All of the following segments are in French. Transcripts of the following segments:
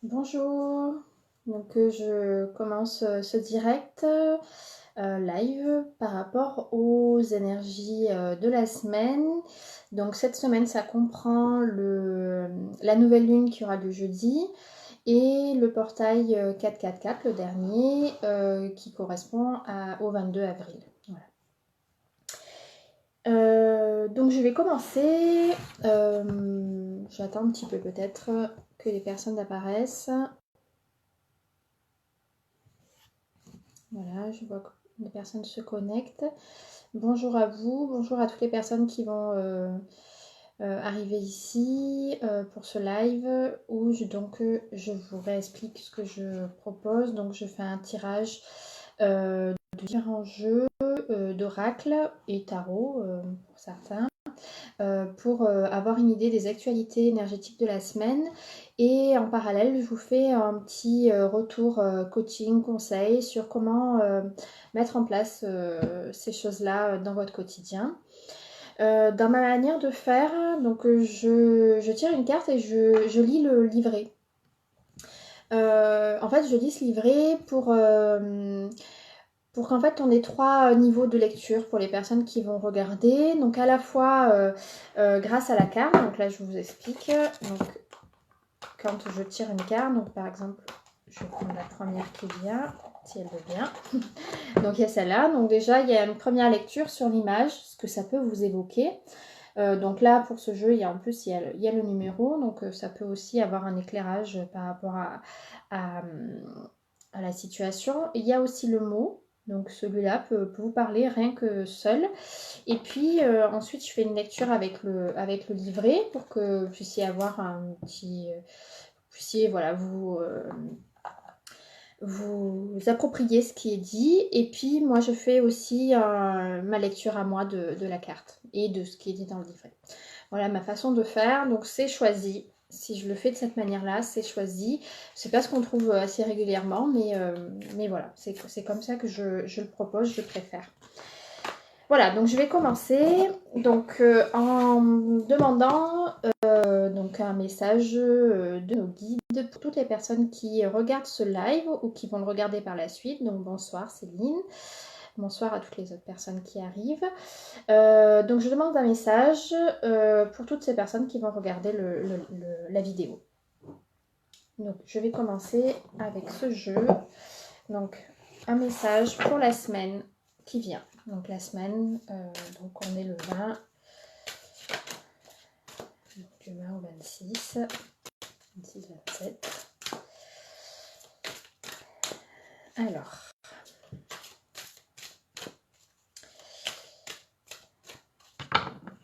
Bonjour, je commence ce direct live par rapport aux énergies de la semaine. Donc cette semaine ça comprend la nouvelle lune qui aura lieu jeudi et le portail 444, le dernier, qui correspond au 22 avril. Voilà. Donc je vais commencer, j'attends un petit peu peut-être que les personnes apparaissent. Voilà, je vois que les personnes se connectent. Bonjour à vous, bonjour à toutes les personnes qui vont arriver ici pour ce live où je vous réexplique ce que je propose. Donc je fais un tirage de différents jeux d'oracle et tarot pour certains. Pour avoir une idée des actualités énergétiques de la semaine. Et en parallèle, je vous fais un petit retour coaching, conseil sur comment mettre en place ces choses-là dans votre quotidien. Dans ma manière de faire, je tire une carte et je lis le livret. En fait, je lis ce livret pour qu'en fait on ait trois niveaux de lecture pour les personnes qui vont regarder. Donc à la fois grâce à la carte, donc là je vous explique. Donc quand je tire une carte, donc par exemple je vais prendre la première qui vient, si elle veut bien. Donc il y a celle-là, donc déjà il y a une première lecture sur l'image, ce que ça peut vous évoquer. Donc là pour ce jeu il y a en plus il y a le numéro, donc ça peut aussi avoir un éclairage par rapport à la situation. Il y a aussi le mot. Donc celui-là peut vous parler rien que seul. Et puis ensuite je fais une lecture avec le livret pour que vous puissiez avoir un petit... vous puissiez voilà, vous approprier ce qui est dit. Et puis moi je fais aussi ma lecture à moi de la carte et de ce qui est dit dans le livret. Voilà ma façon de faire. Donc c'est choisi. Si je le fais de cette manière-là, c'est choisi. C'est pas ce qu'on trouve assez régulièrement, mais voilà, c'est comme ça que je le propose, je préfère. Voilà, donc je vais commencer en demandant donc un message de nos guides pour toutes les personnes qui regardent ce live ou qui vont le regarder par la suite. Donc bonsoir Céline, bonsoir à toutes les autres personnes qui arrivent. Donc je demande un message pour toutes ces personnes qui vont regarder la vidéo. Donc je vais commencer avec ce jeu. Donc un message pour la semaine qui vient. Donc la semaine, donc on est le 20, du 20 au 26, 26, 27. Alors,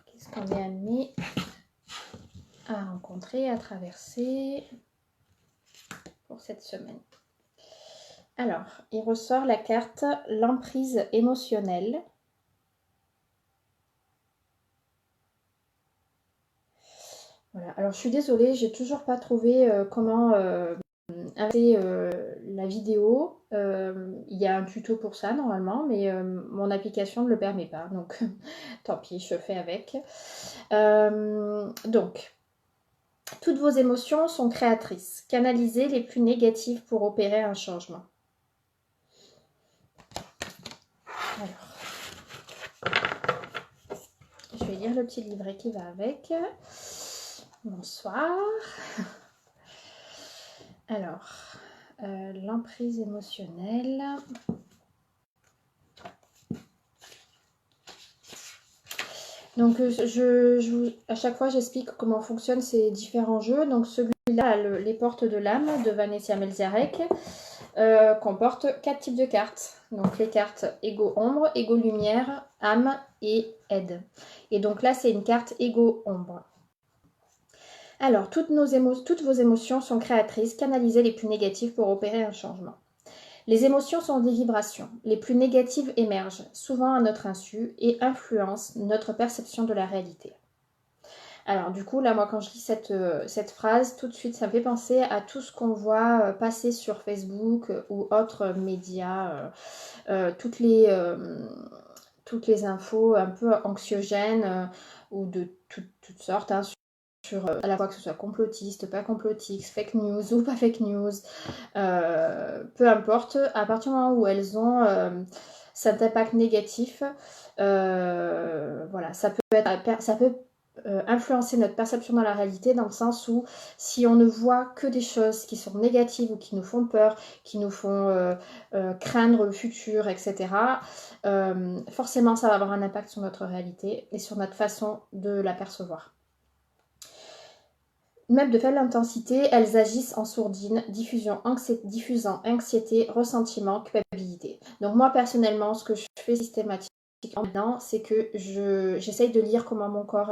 qu'est-ce qu'on est amené à rencontrer, à traverser pour cette semaine? Alors, il ressort la carte l'emprise émotionnelle. Voilà. Alors, je suis désolée, j'ai toujours pas trouvé comment inverser la vidéo. Il y a un tuto pour ça normalement, mais mon application ne le permet pas. Donc, tant pis, je fais avec. Donc, toutes vos émotions sont créatrices. Canalisez les plus négatives pour opérer un changement. Alors, je vais lire le petit livret qui va avec. Bonsoir. Alors, l'emprise émotionnelle. Donc, à chaque fois, j'explique comment fonctionnent ces différents jeux. Donc, celui-là, les portes de l'âme de Vanessa Melziarek, comporte 4 types de cartes. Donc, les cartes Ego Ombre, Ego Lumière, Âme et Aide. Et donc là, c'est une carte Ego Ombre. Alors, toutes vos émotions sont créatrices. Canalisez les plus négatives pour opérer un changement. Les émotions sont des vibrations. Les plus négatives émergent, souvent à notre insu, et influencent notre perception de la réalité. Alors du coup, là, moi, quand je lis cette phrase, tout de suite, ça me fait penser à tout ce qu'on voit passer sur Facebook ou autres médias, toutes les infos un peu anxiogènes ou de toutes sortes, hein, sur à la fois que ce soit complotiste, pas complotiste, fake news ou pas fake news, peu importe, à partir du moment où elles ont cet impact négatif, voilà, ça peut influencer notre perception de la réalité, dans le sens où si on ne voit que des choses qui sont négatives ou qui nous font peur, qui nous font craindre le futur, etc., forcément ça va avoir un impact sur notre réalité et sur notre façon de la percevoir. Même de faible intensité, elles agissent en sourdine, diffusant anxiété, ressentiment, culpabilité. Donc moi personnellement, ce que je fais systématiquement maintenant, c'est que j'essaye de lire comment mon corps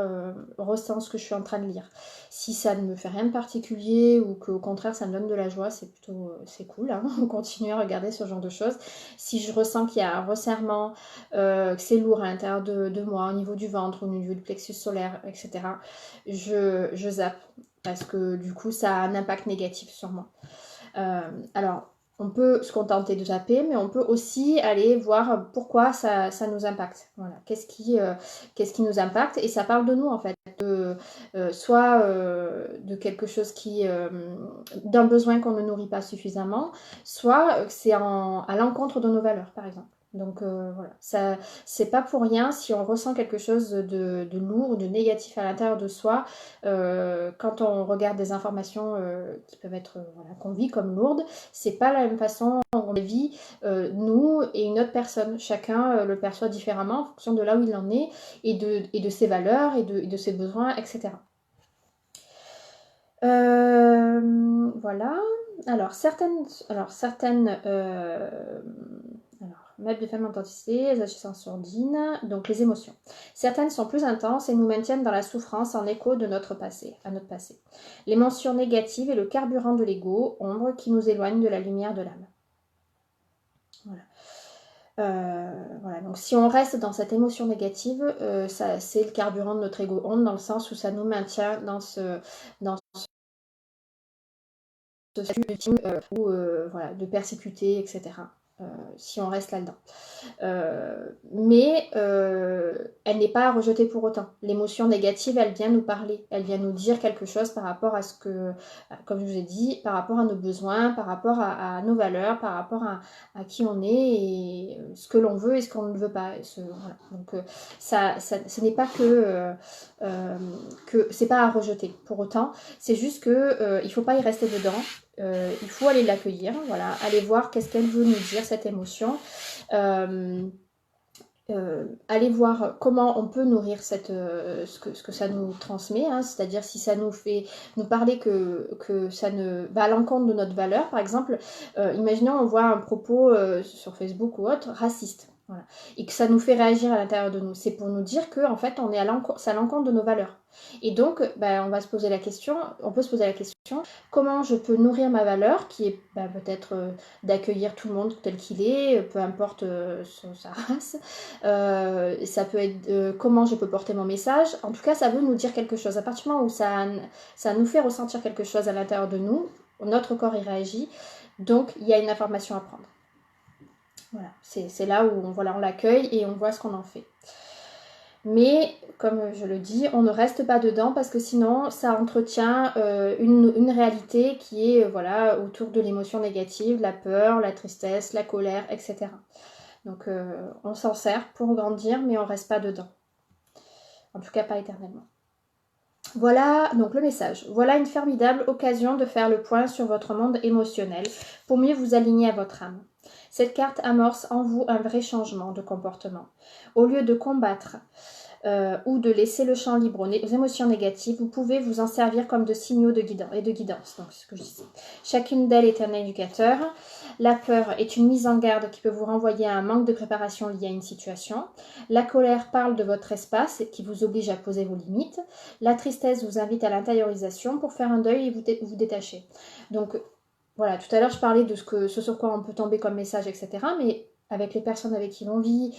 ressent ce que je suis en train de lire. Si ça ne me fait rien de particulier ou qu'au contraire ça me donne de la joie, c'est cool, hein, on continue à regarder ce genre de choses. Si je ressens qu'il y a un resserrement, que c'est lourd à l'intérieur de moi, au niveau du ventre, au niveau du plexus solaire, etc., je zappe parce que du coup ça a un impact négatif sur moi. Alors on peut se contenter de zapper, mais on peut aussi aller voir pourquoi ça nous impacte. Voilà. Qu'est-ce qui nous impacte? Et ça parle de nous en fait, soit de quelque chose d'un besoin qu'on ne nourrit pas suffisamment, soit c'est à l'encontre de nos valeurs, par exemple. Donc voilà, ça c'est pas pour rien si on ressent quelque chose de lourd, de négatif à l'intérieur de soi, quand on regarde des informations qui peuvent être qu'on vit comme lourdes, c'est pas la même façon qu'on les vit nous et une autre personne. Chacun le perçoit différemment en fonction de là où il en est et de ses valeurs et de ses besoins, etc. Voilà. Alors certaines meubles de faible intensité, elles agissent en sourdine, donc les émotions. Certaines sont plus intenses et nous maintiennent dans la souffrance en écho de notre passé, à notre passé. L'émotion négative est le carburant de l'ego, ombre qui nous éloigne de la lumière de l'âme. Voilà. Donc si on reste dans cette émotion négative, c'est le carburant de notre ego ombre, dans le sens où ça nous maintient dans ce statut de persécuter, etc. Si on reste là-dedans. Mais elle n'est pas à rejeter pour autant. L'émotion négative, elle vient nous parler, elle vient nous dire quelque chose par rapport à ce que, comme je vous ai dit, par rapport à nos besoins, par rapport à nos valeurs, par rapport à qui on est et ce que l'on veut et ce qu'on ne veut pas. Voilà. Donc ce n'est pas que c'est pas à rejeter pour autant, c'est juste que il ne faut pas y rester dedans. Il faut aller l'accueillir, voilà, aller voir qu'est-ce qu'elle veut nous dire, cette émotion. Aller voir comment on peut nourrir ce que ça nous transmet, hein, c'est-à-dire si ça nous fait nous parler que ça ne va à l'encontre de notre valeur. Par exemple, imaginons on voit un propos sur Facebook ou autre raciste. Voilà. Et que ça nous fait réagir à l'intérieur de nous. C'est pour nous dire que en fait on est à l'encontre de nos valeurs. Et donc on peut se poser la question, comment je peux nourrir ma valeur qui est peut-être d'accueillir tout le monde tel qu'il est, peu importe sa race. Ça peut être comment je peux porter mon message. En tout cas, ça veut nous dire quelque chose. À partir du moment où ça nous fait ressentir quelque chose à l'intérieur de nous, notre corps y réagit. Donc, il y a une information à prendre. Voilà, c'est là où on l'accueille et on voit ce qu'on en fait. Mais, comme je le dis, on ne reste pas dedans parce que sinon, ça entretient une réalité qui est autour de l'émotion négative, la peur, la tristesse, la colère, etc. Donc, on s'en sert pour grandir, mais on ne reste pas dedans. En tout cas, pas éternellement. Voilà donc le message. Voilà une formidable occasion de faire le point sur votre monde émotionnel pour mieux vous aligner à votre âme. Cette carte amorce en vous un vrai changement de comportement. Au lieu de combattre ou de laisser le champ libre aux émotions négatives, vous pouvez vous en servir comme de signaux de guidance. Donc, c'est ce que je disais. Chacune d'elles est un indicateur. La peur est une mise en garde qui peut vous renvoyer à un manque de préparation lié à une situation. La colère parle de votre espace qui vous oblige à poser vos limites. La tristesse vous invite à l'intériorisation pour faire un deuil et vous détacher. Donc, voilà, tout à l'heure je parlais de ce sur quoi on peut tomber comme message, etc. Mais avec les personnes avec qui l'on vit,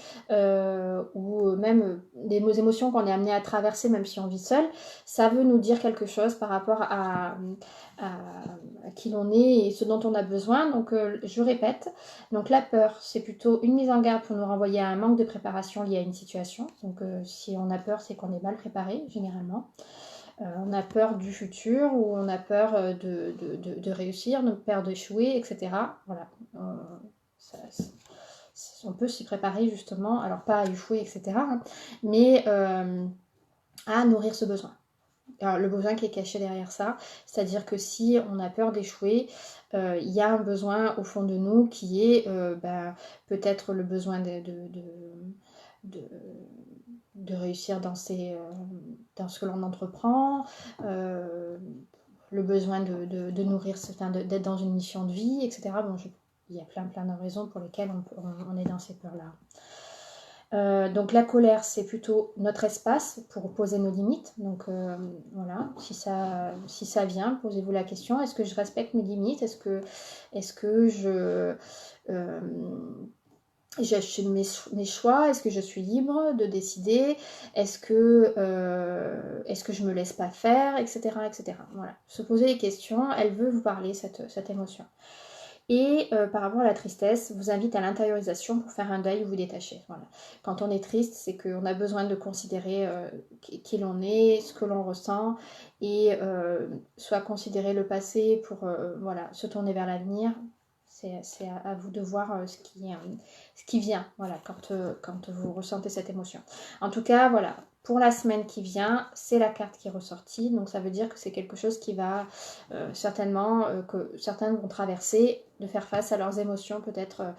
ou même des émotions qu'on est amené à traverser même si on vit seul, ça veut nous dire quelque chose par rapport à qui l'on est et ce dont on a besoin. Donc je répète, donc la peur c'est plutôt une mise en garde pour nous renvoyer à un manque de préparation lié à une situation. Donc si on a peur, c'est qu'on est mal préparé généralement. On a peur du futur ou on a peur de réussir, on a peur d'échouer, etc. Voilà. On peut s'y préparer justement, alors pas à échouer, etc. hein, mais à nourrir ce besoin. Alors, le besoin qui est caché derrière ça, c'est-à-dire que si on a peur d'échouer, il y a un besoin au fond de nous qui est peut-être le besoin de réussir dans ce que l'on entreprend, le besoin de nourrir, d'être dans une mission de vie, etc. Bon, il y a plein de raisons pour lesquelles on est dans ces peurs-là. Donc la colère, c'est plutôt notre espace pour poser nos limites. Donc voilà, si ça vient, posez-vous la question, est-ce que je respecte mes limites? Est-ce que j'assume mes choix? Est-ce que je suis libre de décider? Est-ce que je me laisse pas faire, etc., etc. Voilà, se poser les questions. Elle veut vous parler, cette émotion. Et par rapport à la tristesse, vous invite à l'intériorisation pour faire un deuil ou vous détacher. Voilà. Quand on est triste, c'est qu'on a besoin de considérer qui l'on est, ce que l'on ressent, et soit considérer le passé pour se tourner vers l'avenir. C'est à vous de voir ce qui vient, voilà, quand vous ressentez cette émotion. En tout cas, voilà, pour la semaine qui vient, c'est la carte qui est ressortie. Donc ça veut dire que c'est quelque chose qui va certainement, que certaines vont traverser, de faire face à leurs émotions peut-être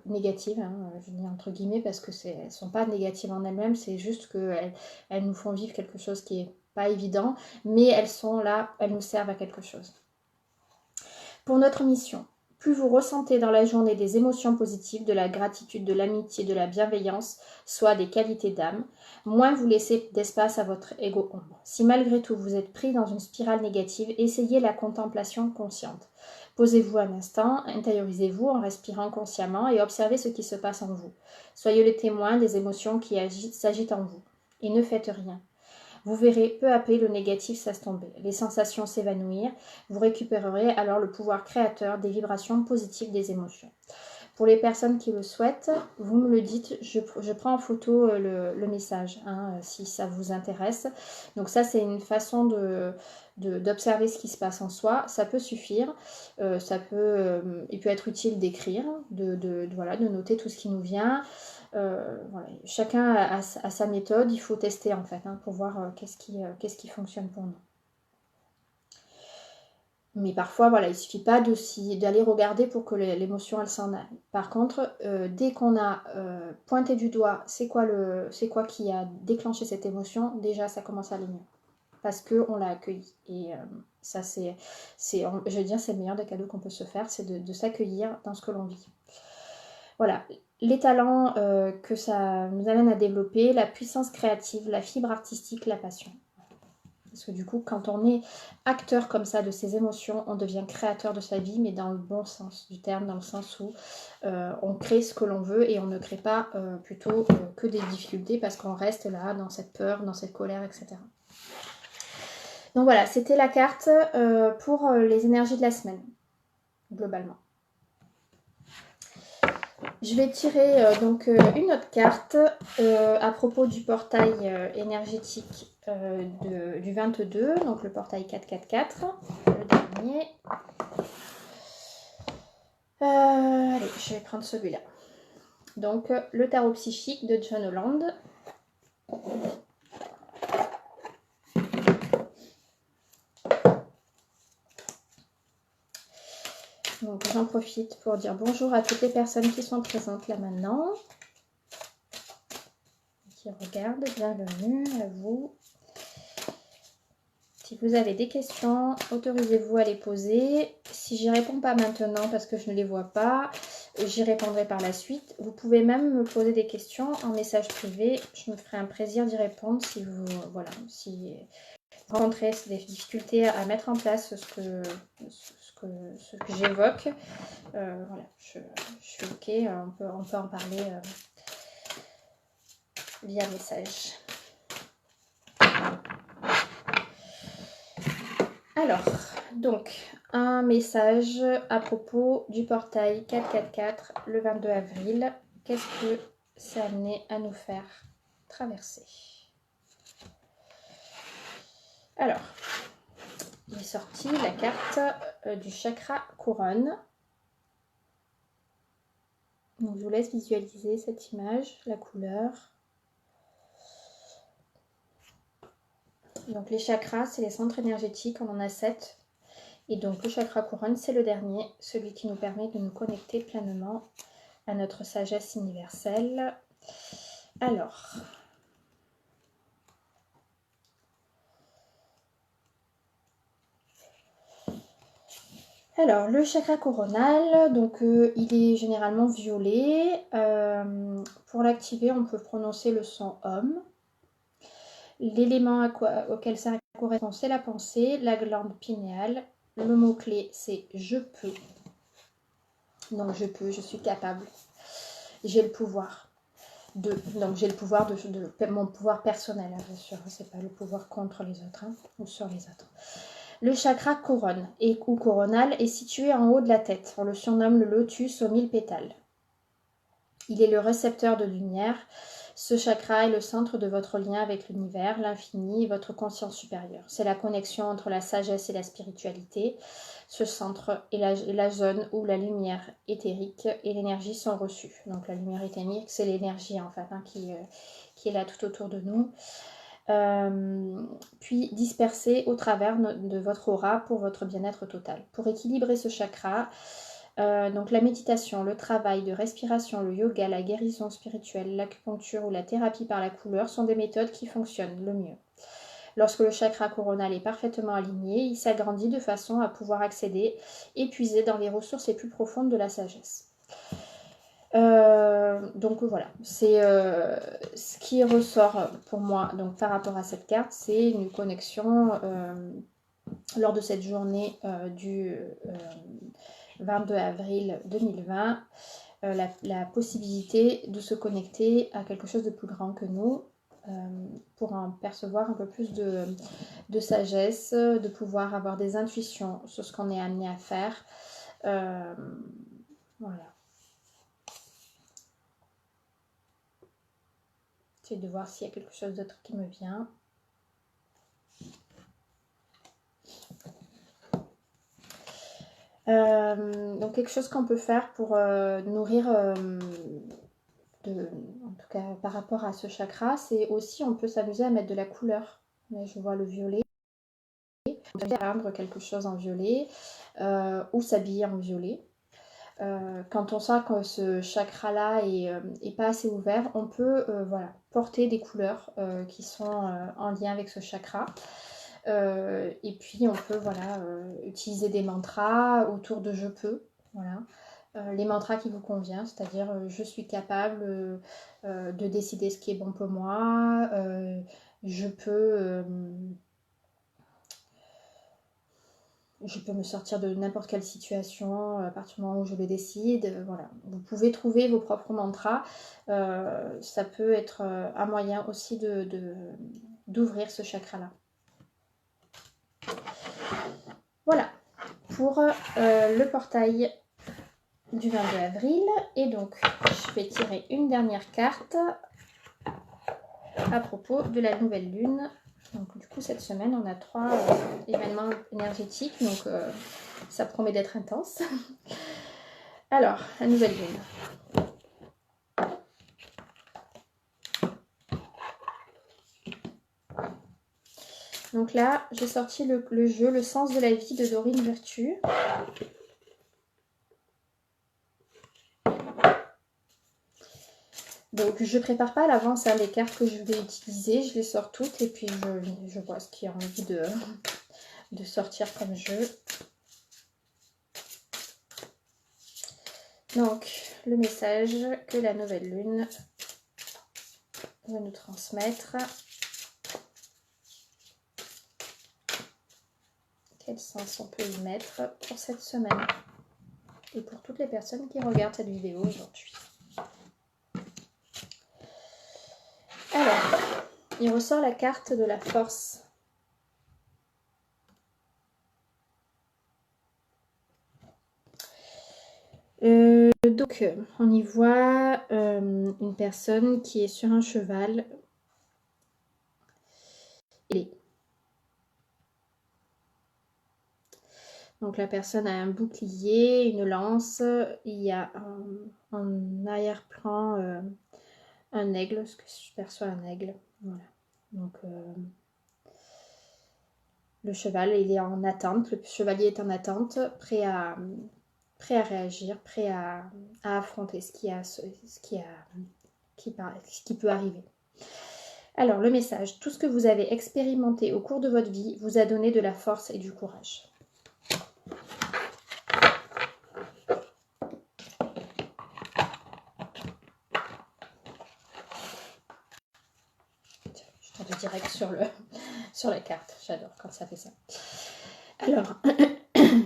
négatives, hein, je dis entre guillemets, parce que elles ne sont pas négatives en elles-mêmes, c'est juste qu'elles nous font vivre quelque chose qui n'est pas évident, mais elles sont là, elles nous servent à quelque chose. Pour notre mission, plus vous ressentez dans la journée des émotions positives, de la gratitude, de l'amitié, de la bienveillance, soit des qualités d'âme, moins vous laissez d'espace à votre ego ombre. Si malgré tout vous êtes pris dans une spirale négative, essayez la contemplation consciente. Posez-vous un instant, intériorisez-vous en respirant consciemment et observez ce qui se passe en vous. Soyez le témoin des émotions qui s'agitent en vous. Et ne faites rien. Vous verrez peu à peu le négatif s'estomper, les sensations s'évanouir, vous récupérerez alors le pouvoir créateur des vibrations positives des émotions. Pour les personnes qui le souhaitent, vous me le dites, je prends en photo le message, hein, si ça vous intéresse. Donc ça, c'est une façon d'observer ce qui se passe en soi. Ça peut suffire, il peut être utile d'écrire, de noter tout ce qui nous vient. Voilà. Chacun a sa méthode, il faut tester en fait, hein, pour voir qu'est-ce qui fonctionne pour nous. Mais parfois, voilà, il ne suffit pas d'aller regarder pour que l'émotion, elle s'en aille. Par contre, dès qu'on a pointé du doigt, c'est quoi qui a déclenché cette émotion, déjà, ça commence à aller mieux. Parce qu'on l'a accueilli. Et ça, je veux dire, c'est le meilleur des cadeaux qu'on peut se faire, c'est de s'accueillir dans ce que l'on vit. Voilà, les talents que ça nous amène à développer, la puissance créative, la fibre artistique, la passion. Parce que du coup, quand on est acteur comme ça de ses émotions, on devient créateur de sa vie, mais dans le bon sens du terme, dans le sens où on crée ce que l'on veut et on ne crée pas plutôt que des difficultés parce qu'on reste là dans cette peur, dans cette colère, etc. Donc voilà, c'était la carte pour les énergies de la semaine, globalement. Je vais tirer une autre carte à propos du portail énergétique du 22, donc le portail 444, le dernier. Allez, je vais prendre celui-là. Donc le tarot psychique de John Holland. Donc j'en profite pour dire bonjour à toutes les personnes qui sont présentes là maintenant, qui regardent, bienvenue à vous. Si vous avez des questions, autorisez-vous à les poser. Si j'y réponds pas maintenant parce que je ne les vois pas, j'y répondrai par la suite. Vous pouvez même me poser des questions en message privé. Je me ferai un plaisir d'y répondre si vous rencontrez des difficultés à mettre en place ce que j'évoque. Voilà, je suis ok, on peut en parler via message. Alors, donc, un message à propos du portail 444 le 22 avril. Qu'est-ce que c'est amené à nous faire traverser? Alors, j'ai sorti la carte du chakra couronne. Donc, je vous laisse visualiser cette image, la couleur. Donc, les chakras, c'est les centres énergétiques, on en a 7. Et donc, le chakra couronne, c'est le dernier, celui qui nous permet de nous connecter pleinement à notre sagesse universelle. Alors, le chakra coronal, donc il est généralement violet. Pour l'activer, on peut prononcer le son Om. L'élément auquel ça correspond, c'est la pensée, la glande pinéale. Le mot-clé, c'est je peux. Donc je peux, je suis capable. J'ai le pouvoir. Donc j'ai le pouvoir de mon pouvoir personnel, hein, bien sûr. C'est pas le pouvoir contre les autres, hein, ou sur les autres. Le chakra couronne ou coronal est situé en haut de la tête. On le surnomme le lotus aux 1000 pétales. Il est le récepteur de lumière. Ce chakra est le centre de votre lien avec l'univers, l'infini et votre conscience supérieure. C'est la connexion entre la sagesse et la spiritualité. Ce centre est la zone où la lumière éthérique et l'énergie sont reçues. Donc la lumière éthérique, c'est l'énergie en fait, hein, qui est là tout autour de nous. Puis dispersée au travers de votre aura pour votre bien-être total. Pour équilibrer ce chakra, donc la méditation, le travail de respiration, le yoga, la guérison spirituelle, l'acupuncture ou la thérapie par la couleur sont des méthodes qui fonctionnent le mieux. Lorsque le chakra coronal est parfaitement aligné, il s'agrandit de façon à pouvoir accéder et puiser dans les ressources les plus profondes de la sagesse. Donc voilà, c'est ce qui ressort pour moi donc par rapport à cette carte, c'est une connexion lors de cette journée du 22 avril 2020, la possibilité de se connecter à quelque chose de plus grand que nous pour en percevoir un peu plus de sagesse, de pouvoir avoir des intuitions sur ce qu'on est amené à faire. Voilà. J'essaie de voir s'il y a quelque chose d'autre qui me vient. Donc quelque chose qu'on peut faire pour nourrir, en tout cas par rapport à ce chakra, c'est aussi on peut s'amuser à mettre de la couleur. Là, je vois le violet. On peut peindre quelque chose en violet ou s'habiller en violet. Quand on sent que ce chakra-là est pas assez ouvert, on peut voilà, porter des couleurs qui sont en lien avec ce chakra. Et puis on peut voilà, utiliser des mantras autour de je peux. Voilà. Les mantras qui vous conviennent, c'est-à-dire je suis capable de décider ce qui est bon pour moi, je peux me sortir de n'importe quelle situation à partir du moment où je le décide. Voilà. Vous pouvez trouver vos propres mantras. Ça peut être un moyen aussi d'ouvrir ce chakra-là. Voilà pour le portail du 22 avril. Et donc, je vais tirer une dernière carte à propos de la nouvelle lune. Donc, du coup, cette semaine, on a 3 événements énergétiques. Donc, ça promet d'être intense. Alors, la nouvelle lune. Donc là, j'ai sorti le jeu Le sens de la vie de Dorine Virtue. Donc je prépare pas à l'avance les cartes que je vais utiliser, je les sors toutes et puis je vois ce qui a envie de sortir comme jeu. Donc le message que la nouvelle lune va nous transmettre. Quel sens on peut y mettre pour cette semaine et pour toutes les personnes qui regardent cette vidéo aujourd'hui. Alors, il ressort la carte de la force. Donc, on y voit une personne qui est sur un cheval. Donc la personne a un bouclier, une lance, il y a en arrière-plan un aigle, ce que je perçois un aigle. Voilà. Donc le cheval, il est en attente, le chevalier est en attente, prêt à réagir, prêt à affronter ce qui peut arriver. Alors, le message, tout ce que vous avez expérimenté au cours de votre vie vous a donné de la force et du courage. Je tombe direct sur la carte. J'adore quand ça fait ça. Alors,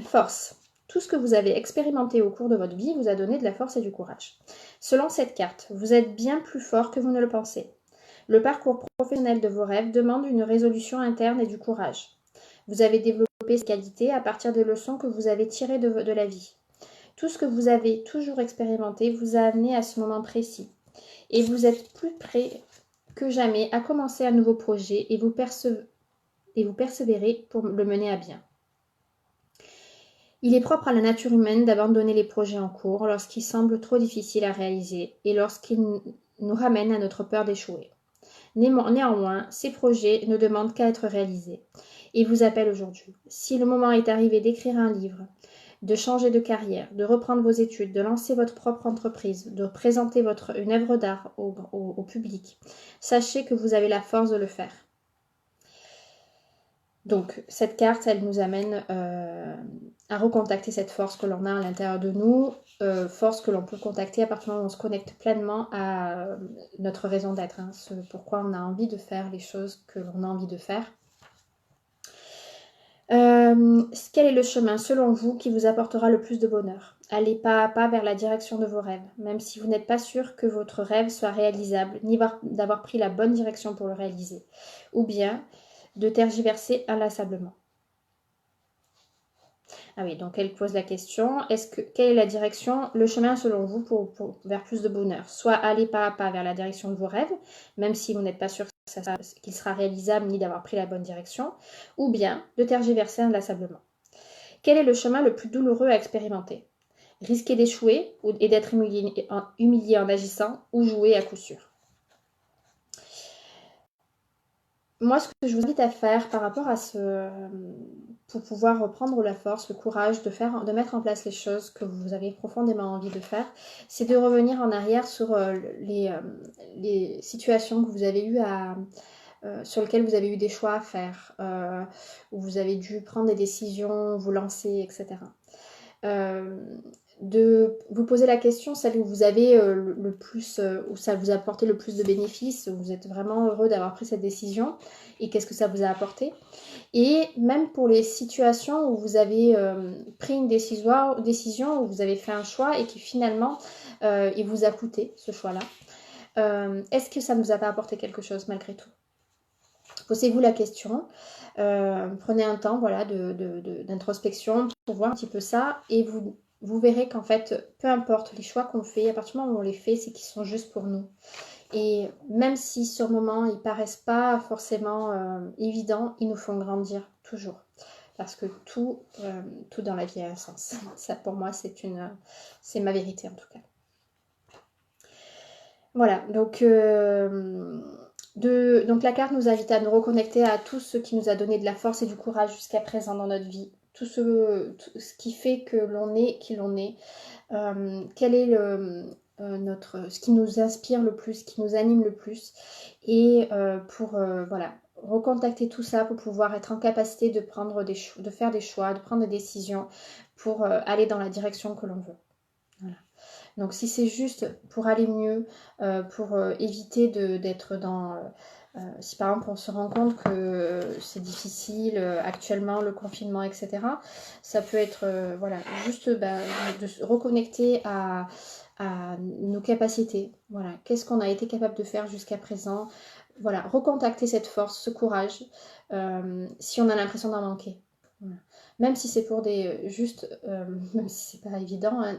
force. Tout ce que vous avez expérimenté au cours de votre vie vous a donné de la force et du courage. Selon cette carte, vous êtes bien plus fort que vous ne le pensez. Le parcours professionnel de vos rêves demande une résolution interne et du courage. Vous avez développé ces qualités à partir des leçons que vous avez tirées de la vie. Tout ce que vous avez toujours expérimenté vous a amené à ce moment précis. Et vous êtes plus prêt que jamais à commencer un nouveau projet et vous persévérez pour le mener à bien. Il est propre à la nature humaine d'abandonner les projets en cours lorsqu'ils semblent trop difficiles à réaliser et lorsqu'ils nous ramènent à notre peur d'échouer. Néanmoins, ces projets ne demandent qu'à être réalisés et vous appellent aujourd'hui. Si le moment est arrivé d'écrire un livre, de changer de carrière, de reprendre vos études, de lancer votre propre entreprise, de présenter une œuvre d'art au public, sachez que vous avez la force de le faire. Donc, cette carte, elle nous amène à recontacter cette force que l'on a à l'intérieur de nous, force que l'on peut contacter à partir du moment où on se connecte pleinement à notre raison d'être, hein, ce pourquoi on a envie de faire les choses que l'on a envie de faire. Quel est le chemin, selon vous, qui vous apportera le plus de bonheur? Allez pas à pas vers la direction de vos rêves, même si vous n'êtes pas sûr que votre rêve soit réalisable, ni d'avoir pris la bonne direction pour le réaliser, ou bien de tergiverser inlassablement. Ah oui, donc elle pose la question, quelle est la direction, le chemin selon vous vers plus de bonheur? Soit aller pas à pas vers la direction de vos rêves, même si vous n'êtes pas sûr qu'il sera réalisable ni d'avoir pris la bonne direction, ou bien de tergiverser inlassablement. Quel est le chemin le plus douloureux à expérimenter? Risquer d'échouer et d'être humilié en agissant, ou jouer à coup sûr? Moi, ce que je vous invite à faire par rapport à pour pouvoir reprendre la force, le courage de mettre en place les choses que vous avez profondément envie de faire, c'est de revenir en arrière sur les situations que vous avez eues sur lesquelles vous avez eu des choix à faire, où vous avez dû prendre des décisions, vous lancer, etc. De vous poser la question, celle où vous avez le plus, où ça vous a apporté le plus de bénéfices, où vous êtes vraiment heureux d'avoir pris cette décision, et qu'est-ce que ça vous a apporté. Et même pour les situations où vous avez pris une décision, où vous avez fait un choix et qui finalement, il vous a coûté ce choix-là. Est-ce que ça ne vous a pas apporté quelque chose malgré tout? Posez-vous la question, prenez un temps voilà, d'introspection pour voir un petit peu ça, et vous verrez qu'en fait, peu importe les choix qu'on fait, à partir du moment où on les fait, c'est qu'ils sont juste pour nous. Et même si sur le moment, ils ne paraissent pas forcément évidents, ils nous font grandir toujours. Parce que tout dans la vie a un sens. Ça, pour moi, c'est ma vérité en tout cas. Voilà, donc la carte nous invite à nous reconnecter à tout ce qui nous a donné de la force et du courage jusqu'à présent dans notre vie. Tout ce qui fait que l'on est qui l'on est. Quel est ce qui nous inspire le plus, ce qui nous anime le plus. Et pour recontacter tout ça pour pouvoir être en capacité de faire des choix, de prendre des décisions pour aller dans la direction que l'on veut. Voilà. Donc si c'est juste pour aller mieux, pour éviter d'être dans... si par exemple on se rend compte que c'est difficile actuellement, le confinement, etc., ça peut être juste de se reconnecter à nos capacités. Voilà, qu'est-ce qu'on a été capable de faire jusqu'à présent? Voilà, recontacter cette force, ce courage, si on a l'impression d'en manquer. Voilà. Même si c'est pour même si c'est pas évident, hein,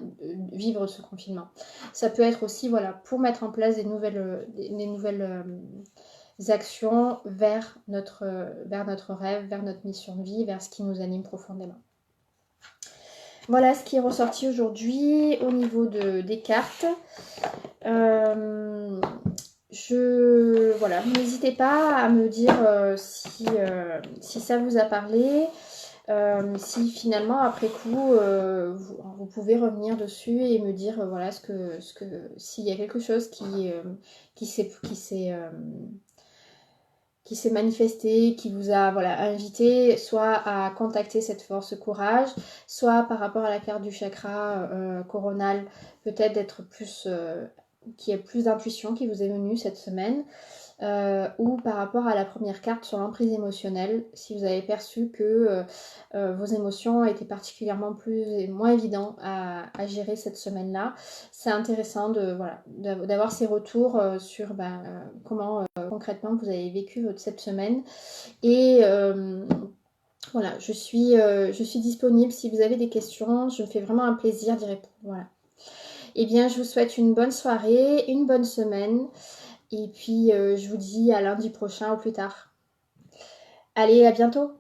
vivre ce confinement. Ça peut être aussi, pour mettre en place des nouvelles actions vers notre rêve, vers notre mission de vie, vers ce qui nous anime profondément. Voilà ce qui est ressorti aujourd'hui au niveau des cartes. Voilà, n'hésitez pas à me dire si ça vous a parlé. Si finalement après coup vous pouvez revenir dessus et me dire voilà s'il y a quelque chose qui s'est manifesté, qui vous a voilà, invité soit à contacter cette force courage, soit par rapport à la carte du chakra coronal, peut-être d'être plus qu'il y ait plus d'intuition qui vous est venue cette semaine. Ou par rapport à la première carte sur l'emprise émotionnelle, si vous avez perçu que vos émotions étaient particulièrement moins évidentes à gérer cette semaine-là, c'est intéressant d'avoir ces retours sur comment concrètement vous avez vécu cette semaine. Et voilà, je suis disponible si vous avez des questions, je me fais vraiment un plaisir d'y répondre. Voilà. Eh bien, je vous souhaite une bonne soirée, une bonne semaine. Et puis, je vous dis à lundi prochain ou plus tard. Allez, à bientôt!